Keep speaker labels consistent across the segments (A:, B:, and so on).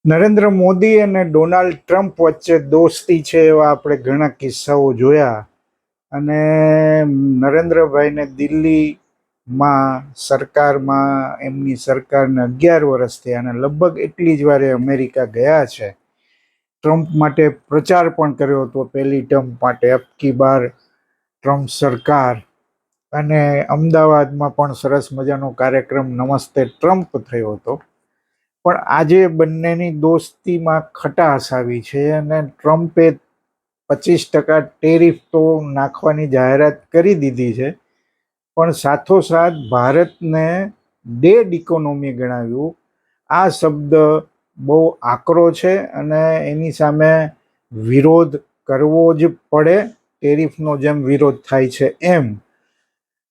A: નરેન્દ્ર મોદી અને Donald Trump વચ્ચે દોસ્તી છે એવા આપણે ઘણા કિસ્સાઓ જોયા. અને નરેન્દ્રભાઈને દિલ્હીમાં સરકારમાં એમની સરકારને 11 વર્ષ થયા અને લગભગ એટલી જ વારે અમેરિકા ગયા છે. ટ્રમ્પ માટે પ્રચાર પણ કર્યો હતો પહેલી ટર્મ માટે, અબકી બાર ટ્રમ્પ સરકાર. અને અમદાવાદમાં પણ સરસ મજાનો કાર્યક્રમ નમસ્તે ટ્રમ્પ થયો હતો. પણ આજે બંનેની દોસ્તીમાં ખટાશ આવી છે અને ટ્રમ્પે 25% ટેરિફ તો નાખવાની જાહેરાત કરી દીધી છે, પણ સાથોસાથ ભારતને ડેડ ઇકોનોમી ગણાવ્યું. આ શબ્દ બહુ આકરો છે અને એની સામે વિરોધ કરવો જ પડે, ટેરિફનો જેમ વિરોધ થાય છે એમ.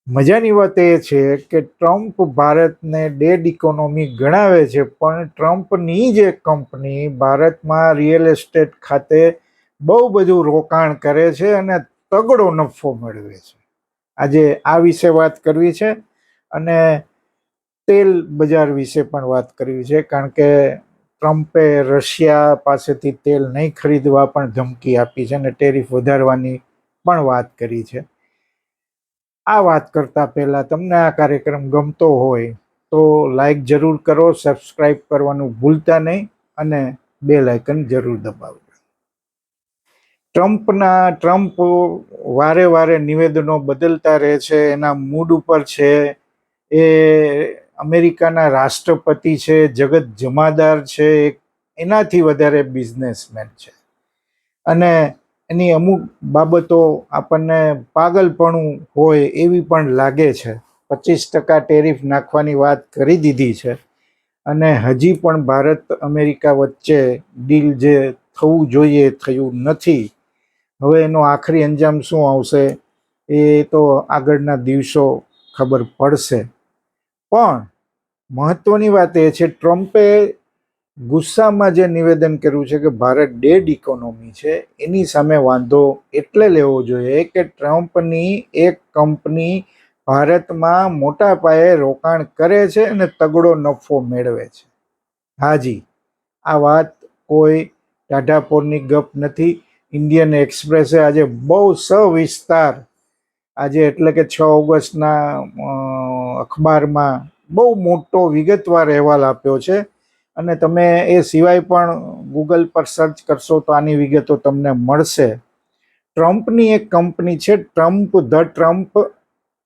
A: મજાની વાત એ છે કે ટ્રમ્પ ભારતને ડેડ ઇકોનોમી ગણાવે છે, પણ ટ્રમ્પની જે કંપની ભારતમાં રિયલ એસ્ટેટ ખાતે બહુ બધું રોકાણ કરે છે અને તગડો નફો મેળવે છે. આજે આ વિશે વાત કરવી છે અને તેલ બજાર વિશે પણ વાત કરવી છે, કારણ કે ટ્રમ્પે રશિયા પાસેથી તેલ નહીં ખરીદવા પણ ધમકી આપી છે અને ટેરિફ વધારવાની પણ વાત કરી છે. આ વાત કરતા પહેલા તમને આ કાર્યક્રમ ગમતો હોય તો લાઈક જરૂર કરો, સબસ્ક્રાઇબ કરવાનું ભૂલતા નહીં અને બેલ આઇકન જરૂર દબાવજો. ટ્રમ્પ વારે વારે નિવેદનો બદલતા રહે છે, એના મૂડ ઉપર છે. એ અમેરિકાના રાષ્ટ્રપતિ છે, જગત જમાદાર છે, એનાથી વધારે બિઝનેસમેન છે. અને એની અમુક બાબતો આપણને પાગલપણું હોય એવી પણ લાગે છે. 25% ટેરિફ નાખવાની વાત કરી દીધી છે અને હજી પણ ભારત અમેરિકા વચ્ચે ડીલ જે થવું જોઈએ થયું નથી. હવે એનો આખરી અંજામ શું આવશે એ તો આગળના દિવસો ખબર પડશે. પણ મહત્વની વાત એ છે, ટ્રમ્પે ગુસ્સામાં જે નિવેદન કર્યું છે કે ભારત ડેડ ઇકોનોમી છે, એની સામે વાંધો એટલે લેવો જોઈએ કે ટ્રમ્પની એક કંપની ભારતમાં મોટા પાયે રોકાણ કરે છે અને તગડો નફો મેળવે છે. હાજી, આ વાત કોઈ ટાઢાપોરની ગપ નથી. ઇન્ડિયન એક્સપ્રેસે આજે બહુ સવિસ્તાર, આજે એટલે કે 6 ઓગસ્ટના અખબારમાં બહુ મોટો વિગતવાર અહેવાલ આપ્યો છે. અને તમે એ સિવાય પણ ગૂગલ પર સર્ચ કરશો તો આની વિગતો તમને મળશે. ટ્રમ્પની એક કંપની છે, ટ્રમ્પ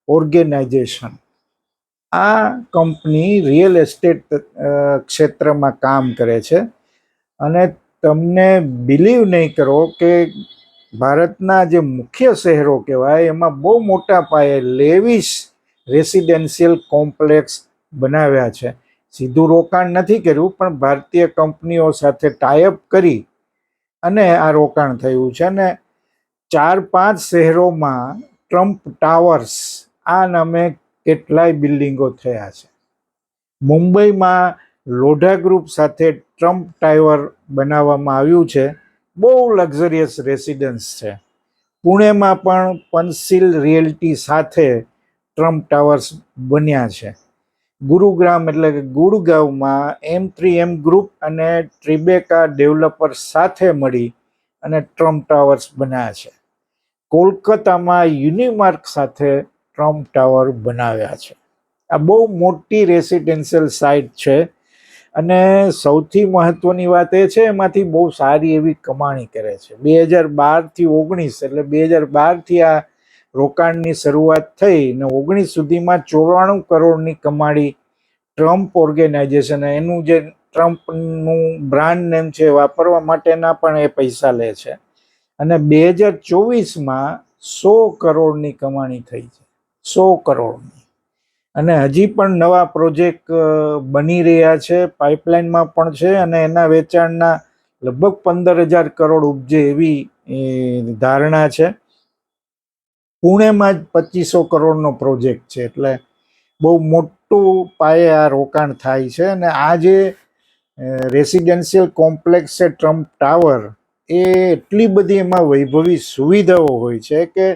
A: ઓર્ગેનાઇઝેશન. આ કંપની રિયલ એસ્ટેટ ક્ષેત્રમાં કામ કરે છે અને તમને બિલીવ નહીં કરો કે ભારતના જે મુખ્ય શહેરો કહેવાય એમાં બહુ મોટા પાયે લેવિશ રેસિડેન્શિયલ કોમ્પ્લેક્સ બનાવ્યા છે. સીધું રોકાણ નથી કર્યું, પણ ભારતીય કંપનીઓ સાથે ટાઈઅપ કરી અને આ રોકાણ થયું છે. અને 4-5 શહેરોમાં ટ્રમ્પ ટાવર્સ આ નામે કેટલાય બિલ્ડિંગો થયા છે. મુંબઈમાં લોઢા ગ્રુપ સાથે ટ્રમ્પ ટાવર બનાવવામાં આવ્યું છે, બહુ લક્ઝરિયસ રેસિડન્સ છે. પુણેમાં પણ પંચશીલ રિયલ્ટી સાથે ટ્રમ્પ ટાવર્સ બન્યા છે. ગુરુગ્રામ એટલે કે ગુડગાંવમાં M3M ગ્રુપ અને ટ્રિબેકા ડેવલપર્સ સાથે મળી અને ટ્રમ્પ ટાવર્સ બનાવ્યા છે. કોલકાતામાં યુનિમાર્ક સાથે ટ્રમ્પ ટાવર બનાવ્યા છે. આ બહુ મોટી રેસિડેન્શિયલ સાઇટ છે અને સૌથી મહત્વની વાત એ છે એમાંથી બહુ સારી એવી કમાણી કરે છે. 2012થી 19 એટલે 2012થી આ રોકાણની શરૂઆત થઈ ને 19 સુધીમાં 94 કરોડની કમાણી ટ્રમ્પ ઓર્ગેનાઇઝેશન, એનું જે ટ્રમ્પનું બ્રાન્ડ નેમ છે વાપરવા માટેના પણ એ પૈસા લે છે. અને 2024માં 100 કરોડની કમાણી થઈ છે, 100 કરોડની. અને હજી પણ નવા પ્રોજેક્ટ બની રહ્યા છે, પાઇપલાઇનમાં પણ છે અને એના વેચાણના લગભગ 15,000 કરોડ ઉપજે એવી ધારણા છે. પુણેમાં જ 2500 કરોડનો પ્રોજેક્ટ છે, એટલે બહુ મોટું પાયે આ રોકાણ થાય છે. અને આ જે રેસિડેન્શિયલ કોમ્પ્લેક્સ છે ટ્રમ્પ ટાવર, એ એટલી બધી એમાં વૈભવી સુવિધાઓ હોય છે કે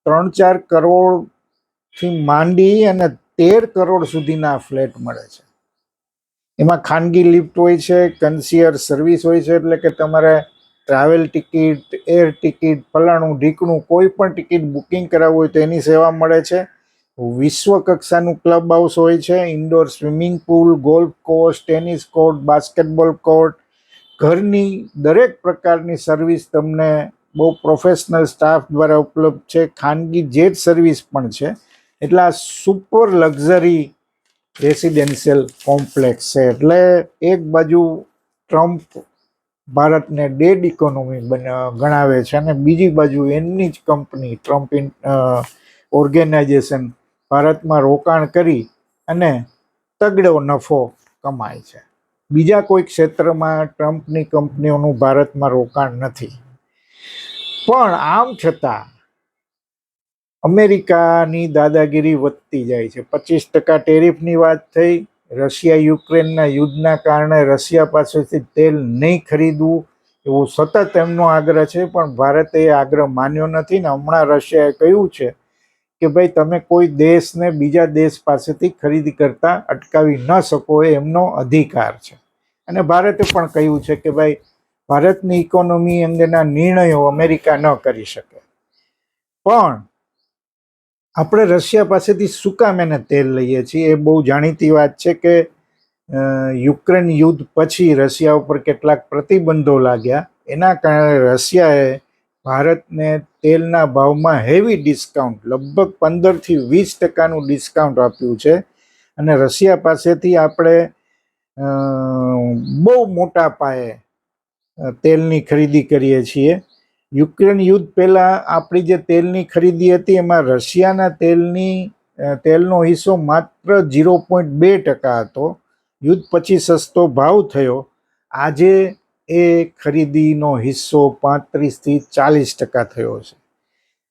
A: 3-4 કરોડથી માંડી અને 13 કરોડ સુધીના ફ્લેટ મળે છે. એમાં ખાનગી લિફ્ટ હોય છે, કન્સિયર સર્વિસ હોય છે, એટલે કે તમારે ટ્રાવેલ ટિકિટ, એર ટિકિટ, ફલાણું ઢીકણું કોઈ પણ ટિકિટ બુકિંગ કરાવવું હોય તો એની સેવા મળે છે. વિશ્વ કક્ષાનું ક્લબ હાઉસ હોય છે, indoor swimming pool, golf course, tennis court, basketball court, ઘરની દરેક પ્રકારની સર્વિસ તમને બહુ પ્રોફેશનલ સ્ટાફ દ્વારા ઉપલબ્ધ છે. ખાનગી જેટ સર્વિસ પણ છે. એટલે આ સુપર લક્ઝરી રેસિડેન્શિયલ કોમ્પ્લેક્સ છે. એટલે એક બાજુ ટ્રમ્પ ભારતને ડેડ ઇકોનોમી ગણાવે છે અને બીજી બાજુ એમની જ કંપની ટ્રમ્પ ઓર્ગેનાઇઝેશન ભારતમાં રોકાણ કરી અને તગડો નફો કમાય છે. બીજા કોઈ ક્ષેત્રમાં ટ્રમ્પની કંપનીઓનું ભારતમાં રોકાણ નથી. પણ આમ છતાં અમેરિકાની દાદાગીરી વધતી જાય છે. 25% ટેરિફની વાત થઈ. રશિયા યુક્રેનના યુદ્ધના કારણે રશિયા પાસેથી તેલ નહીં ખરીદવું એવો સતત એમનો આગ્રહ છે, પણ ભારતે એ આગ્રહ માન્યો નથી ને હમણાં રશિયાએ કહ્યું છે કે ભાઈ તમે કોઈ દેશને બીજા દેશ પાસેથી ખરીદી કરતા અટકાવી ન શકો, એ એમનો અધિકાર છે. અને ભારતે પણ કહ્યું છે કે ભાઈ ભારતની ઇકોનોમી અંગેના નિર્ણયો અમેરિકા ન કરી શકે. પણ આપણે રશિયા પાસેથી શું કામ એને તેલ લઈએ છીએ? એ બહુ જાણીતી વાત છે કે યુક્રેન યુદ્ધ પછી રશિયા ઉપર કેટલાક પ્રતિબંધો લાગ્યા. એના કારણે રશિયાએ ભારતને તેલના ભાવમાં હેવી ડિસ્કાઉન્ટ, લગભગ 15-20% ડિસ્કાઉન્ટ આપ્યું છે. અને રશિયા પાસેથી આપણે બહુ મોટા પાયે તેલની ખરીદી કરીએ છીએ. યુક્રેન યુદ્ધ પહેલા આપણી જે તેલની ખરીદી હતી એમાં રશિયાના તેલનો હિસ્સો માત્ર 0.2% હતો. યુદ્ધ પછી સસ્તો ભાવ થયો. આજે એ ખરીદીનો હિસ્સો 35-40% થયો છે.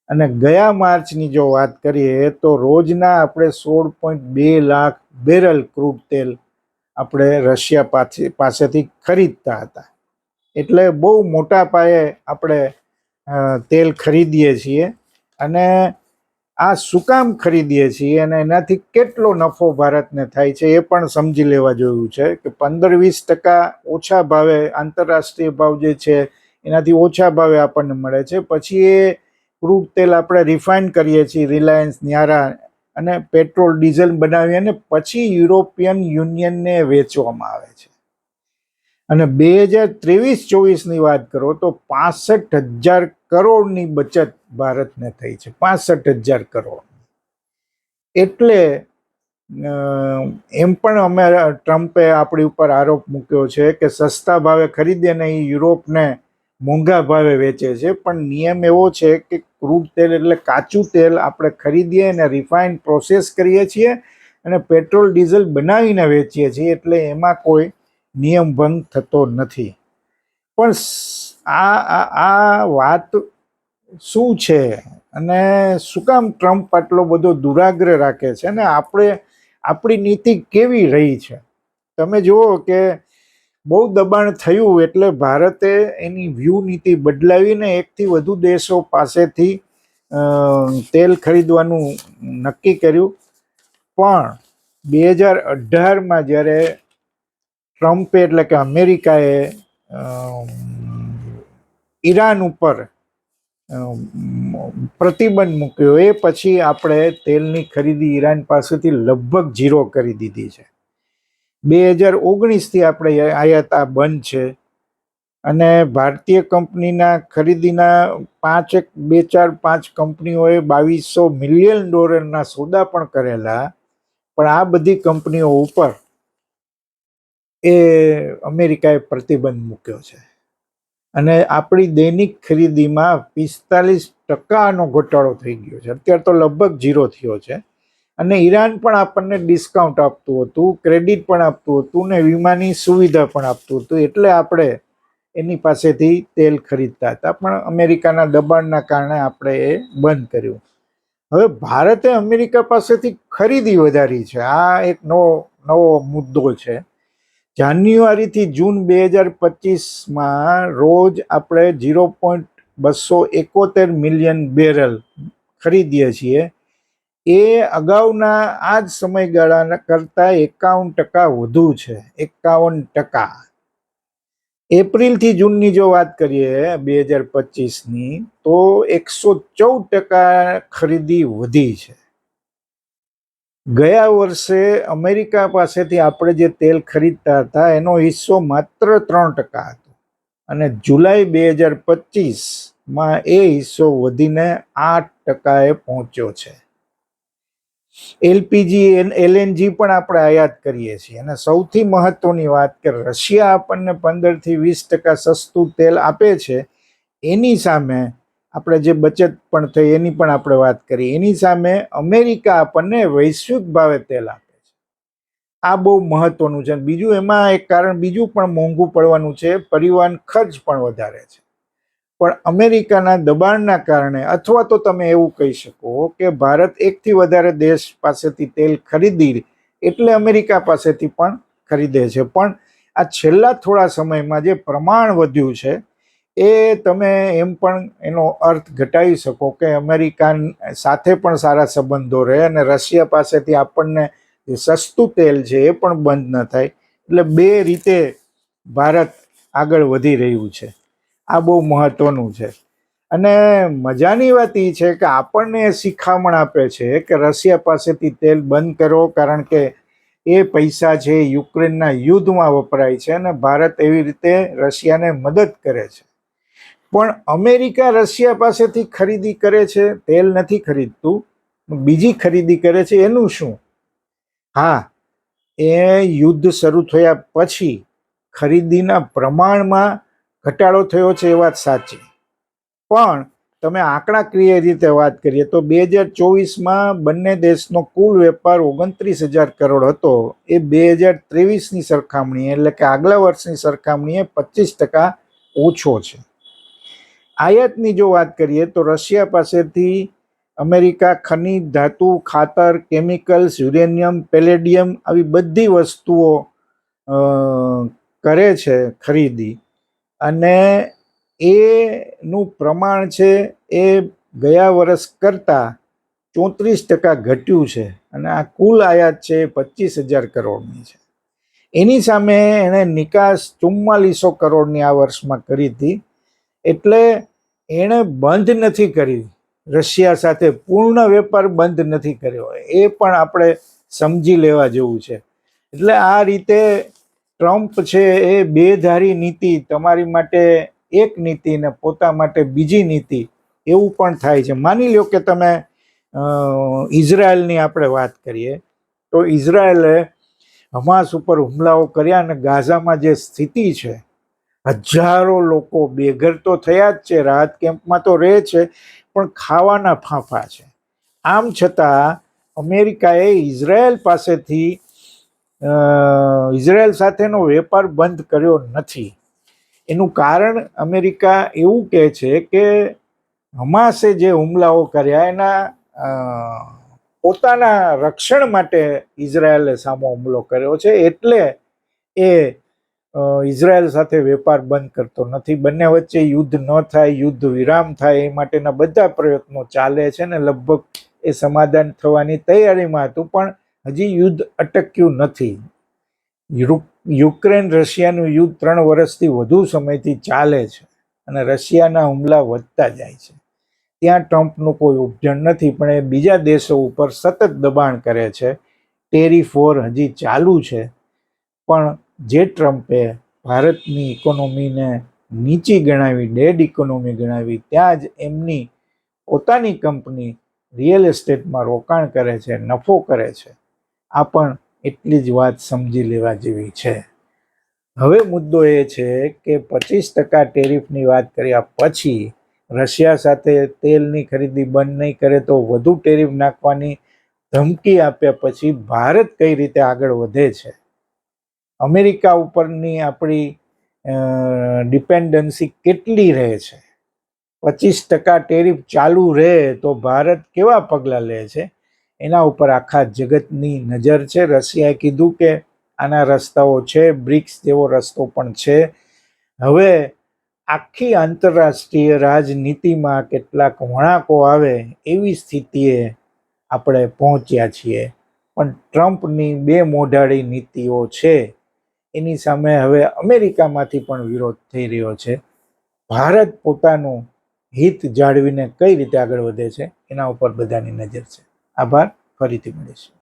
A: અને ગયા માર્ચની જો વાત કરીએ તો રોજના આપણે 16.2 લાખ બેરલ ક્રૂડ તેલ આપણે રશિયા પાસેથી ખરીદતા હતા. એટલે બહુ મોટા પાયે આપણે તેલ ખરીદીએ છીએ. અને આ શું કામ ખરીદીએ છીએ અને એનાથી કેટલો નફો ભારતને થાય છે એ પણ સમજી લેવા જોયું છે કે 15-20% ઓછા ભાવે, આંતરરાષ્ટ્રીય ભાવ જે છે એનાથી ઓછા ભાવે આપણને મળે છે. પછી એ ક્રૂડ તેલ આપણે રિફાઇન કરીએ છીએ રિલાયન્સ, ન્યારા, અને પેટ્રોલ ડીઝલ બનાવી અને પછી યુરોપિયન યુનિયનને વેચવામાં આવે છે. અને 2023-24ની વાત કરો તો 65,000 કરોડની બચત ભારતને થઈ છે. 65,000 કરોડ. એટલે એમ પણ અમે ટ્રમ્પે આપણી ઉપર આરોપ મૂક્યો છે કે સસ્તા ભાવે ખરીદે ને એ યુરોપને મોંઘા ભાવે વેચે છે. પણ નિયમ એવો છે કે ક્રૂડ તેલ એટલે કાચું તેલ આપણે ખરીદીએ અને રિફાઇન પ્રોસેસ કરીએ છીએ અને પેટ્રોલ ડીઝલ બનાવીને વેચીએ છીએ. એટલે એમાં કોઈ નિયમ ભંગ થતો નથી. પણ આ વાત શું છે અને શું કામ ટ્રમ્પ આટલો બધો દુરાગ્રહ રાખે છે ને આપણી નીતિ કેવી રહી છે? તમે જુઓ કે બહુ દબાણ થયું એટલે ભારતે એની વ્યૂહ નીતિ બદલાવીને એકથી વધુ દેશો પાસેથી તેલ ખરીદવાનું નક્કી કર્યું. પણ 2018માં જ્યારે ટ્રમ્પે એટલે કે અમેરિકાએ ઈરાન ઉપર પ્રતિબંધ મૂક્યો, એ પછી આપણે તેલની ખરીદી ઈરાન પાસેથી લગભગ 0 કરી દીધી છે. 2019થી આપણે આયાત બંધ છે. અને ભારતીય કંપનીના ખરીદીના 5 કંપનીઓએ $2,200 મિલિયન સોદા પણ કરેલા. પણ આ બધી કંપનીઓ ઉપર એ અમેરિકાએ પ્રતિબંધ મૂક્યો છે. અને આપણી દૈનિક ખરીદીમાં 45% ઘટાડો થઈ ગયો છે. અત્યારે તો લગભગ 0 થયો છે. અને ઈરાન પણ આપણને ડિસ્કાઉન્ટ આપતું હતું, ક્રેડિટ પણ આપતું હતું ને વીમાની સુવિધા પણ આપતું હતું. એટલે આપણે એની પાસેથી તેલ ખરીદતા હતા. પણ અમેરિકાના દબાણના કારણે આપણે એ બંધ કર્યું. હવે ભારતે અમેરિકા પાસેથી ખરીદી વધારી છે. આ એક નવો મુદ્દો છે. જાન્યુઆરીથી જૂન 2025માં રોજ આપણે 0.271 મિલિયન બેરલ ખરીદીએ છીએ. એ અગાઉના આ જ સમયગાળાના કરતાં 51% વધુ છે. 51%. એપ્રિલથી જૂનની જો વાત કરીએ 2025ની, તો 114% ખરીદી વધી છે. ગયા વર્ષે અમેરિકા પાસેથી આપણે જે તેલ ખરીદતા હતા એનો હિસ્સો માત્ર 3% હતો, અને જુલાઈ 2025માં એ હિસ્સો વધીને 8%એ પહોંચ્યો છે. એલપીજી એલએનજી પણ આપણે આયાત કરીએ છીએ. અને સૌથી મહત્વની વાત કે રશિયા આપણને 15થી 20% સસ્તું તેલ આપે છે. એની સામે આપણે જે બચત પણ થઈ એની પણ આપણે વાત કરી. એની સામે અમેરિકા આપણને વૈશ્વિક ભાવે તેલ આપે છે. આ બહુ મહત્વનું છે. બીજું એમાં એક કારણ બીજું પણ મોંઘું પડવાનું છે, પરિવહન ખર્ચ પણ વધારે છે. પણ અમેરિકાના દબાણના કારણે, અથવા તો તમે એવું કહી શકો કે ભારત એકથી વધારે દેશ પાસેથી તેલ ખરીદી એટલે અમેરિકા પાસેથી પણ ખરીદે છે. પણ આ છેલ્લા થોડા સમયમાં જે પ્રમાણ વધ્યું છે એ તમે એમ પણ એનો અર્થ ઘટાડી શકો કે અમેરિકા સાથે પણ સારા સંબંધો રહે અને રશિયા પાસેથી આપણને જે સસ્તું તેલ છે એ પણ બંધ ન થાય. એટલે બે રીતે ભારત આગળ વધી રહ્યું છે. આ બહુ મહત્વનું છે. અને મજાની વાત એ છે કે આપણને શિખામણ આપે છે કે રશિયા પાસેથી તેલ બંધ કરો, કારણ કે એ પૈસા છે યુક્રેનના યુદ્ધમાં વપરાય છે અને ભારત એવી રીતે રશિયાને મદદ કરે છે. પણ અમેરિકા રશિયા પાસેથી ખરીદી કરે છે, તેલ નથી ખરીદતું, બીજી ખરીદી કરે છે. એનું શું? હા, એ યુદ્ધ શરૂ થયા પછી ખરીદીના પ્રમાણમાં ઘટાડો થયો છે એ વાત સાચી. પણ તમે આંકડાકીય રીતે વાત કરીએ તો 2024માં બંને દેશનો કુલ વેપાર 29,000 કરોડ હતો. એ 2023ની સરખામણીએ, એટલે કે આગલા વર્ષની સરખામણીએ 25% ઓછો છે. આયાતની જો વાત કરીએ તો રશિયા પાસેથી અમેરિકા ખનિજ, ધાતુ, ખાતર, કેમિકલ્સ, યુરેનિયમ, પેલેડિયમ આવી બધી વસ્તુઓ કરે છે ખરીદી, અને એનું પ્રમાણ છે એ ગયા વર્ષ કરતાં 34% ઘટ્યું છે. અને આ કુલ આયાત છે એ 25,000 કરોડની છે. એની સામે એણે નિકાસ 4400 કરોડની આ વર્ષમાં કરી હતી. એટલે એણે બંધ નથી કરી રશિયા સાથે, પૂર્ણ વેપાર બંધ નથી કર્યો. એ પણ આપણે સમજી લેવા જેવું છે. એટલે આ રીતે ટ્રમ્પ છે એ બેધારી નીતિ, તમારી માટે એક નીતિ ને પોતા માટે બીજી નીતિ, એવું પણ થાય છે. માની લો કે તમે ઇઝરાયલની આપણે વાત કરીએ તો ઇઝરાયલે હમાસ ઉપર હુમલાઓ કર્યા અને ગાઝામાં જે સ્થિતિ છે, હજારો લોકો બેઘર તો થયા જ છે, રાહત કેમ્પમાં તો રહે છે, પણ ખાવાના ફાંફા છે. આમ છતાં અમેરિકાએ ઇઝરાયલ પાસેથી ઇઝરાયલ સાથેનો વેપાર બંધ કર્યો નથી. એનું કારણ અમેરિકા એવું કહે છે કે હમાસે જે હુમલાઓ કર્યા એના પોતાના રક્ષણ માટે ઇઝરાયલે સામો હુમલો કર્યો છે, એટલે એ ઇઝરાયલ સાથે વેપાર બંધ કરતો નથી. બંને વચ્ચે યુદ્ધ ન થાય, યુદ્ધ વિરામ થાય એ માટેના બધા પ્રયત્નો ચાલે છે ને લગભગ એ સમાધાન થવાની તૈયારીમાં હતું, પણ હજી યુદ્ધ અટક્યું નથી. યુક્રેન રશિયાનું યુદ્ધ 3 વર્ષથી વધુ સમયથી ચાલે છે અને રશિયાના હુમલા વધતા જાય છે. ત્યાં ટ્રમ્પનું કોઈ ઉપજણ નથી, પણ એ બીજા દેશો ઉપર સતત દબાણ કરે છે. ટેરિફ વોર હજી ચાલુ છે. પણ જે ટ્રમ્પે ભારતની ઇકોનોમીને નીચી ગણાવી, ડેડ ઇકોનોમી ગણાવી, ત્યાં જ એમની પોતાની કંપની રિયલ એસ્ટેટમાં રોકાણ કરે છે, નફો કરે છે. આ પણ એટલી જ વાત સમજી લેવા જેવી છે. હવે મુદ્દો એ છે કે 25% ટેરિફની વાત કર્યા પછી રશિયા સાથે તેલની ખરીદી બંધ નહીં કરે તો વધુ ટેરિફ નાખવાની ધમકી આપ્યા પછી ભારત કઈ રીતે આગળ વધે છે, અમેરિકા ઉપરની આપણી ડિપેન્ડન્સી કેટલી રહે છે, 25% ટેરિફ ચાલુ રહે તો ભારત કેવા પગલાં લે છે, એના ઉપર આખા જગતની નજર છે. રશિયાએ કીધું કે આના રસ્તાઓ છે, બ્રિક્સ જેવો રસ્તો પણ છે. હવે આખી આંતરરાષ્ટ્રીય રાજનીતિમાં કેટલાક વળાંકો આવે એવી સ્થિતિએ આપણે પહોંચ્યા છીએ. પણ ટ્રમ્પની બે મોઢાળી નીતિઓ છે એની સામે હવે અમેરિકામાંથી પણ વિરોધ થઈ રહ્યો છે. ભારત પોતાનું હિત જાળવીને કઈ રીતે આગળ વધે છે એના ઉપર બધાની નજર છે. આભાર. ફરીથી મળીશું.